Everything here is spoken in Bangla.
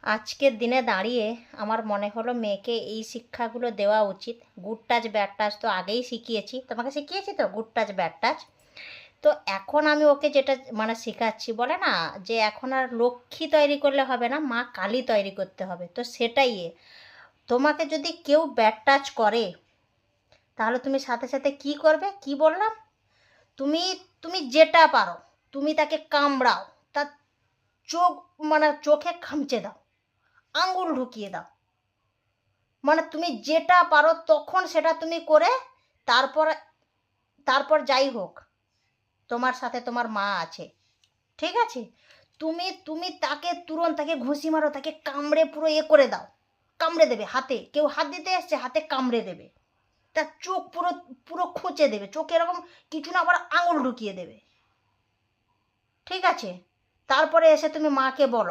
আজকের দিনে দাঁড়িয়ে আমার মনে হলো মেয়েকে এই শিক্ষাগুলো দেওয়া উচিত। গুড টাচ ব্যাড টাচ তো আগেই শিখিয়েছি, তোমাকে শিখিয়েছি তো গুড টাচ ব্যাড টাচ। তো এখন আমি ওকে যেটা মানে শেখাচ্ছি, বলে না যে এখন আর লক্ষ্মী তৈরি করলে হবে না, মা কালী তৈরি করতে হবে। তো সেটাই তোমাকে যদি কেউ ব্যাড টাচ করে তাহলে তুমি সাথে সাথে কি করবে, কি বললাম, তুমি তুমি যেটা পারো তুমি তাকে কামড়াও, তার চোখ মানে চোখে খামচে দাও, আঙ্গুল ঢুকিয়ে দাও, মানে তুমি যেটা পারো তখন সেটা তুমি করে তারপর তারপর যাই হোক তোমার সাথে তোমার মা আছে, ঠিক আছে? তুমি তুমি তাকে তুরন্ত তাকে ঘুষি মারো, তাকে কামড়ে পুরো করে দাও, কামড়ে দেবে, হাতে কেউ হাত দিতে এসছে হাতে কামড়ে দেবে, তার চোখ পুরো পুরো খুঁচে দেবে, চোখে এরকম কিছু না আবার আঙুল ঢুকিয়ে দেবে, ঠিক আছে? তারপরে এসে তুমি মাকে বলো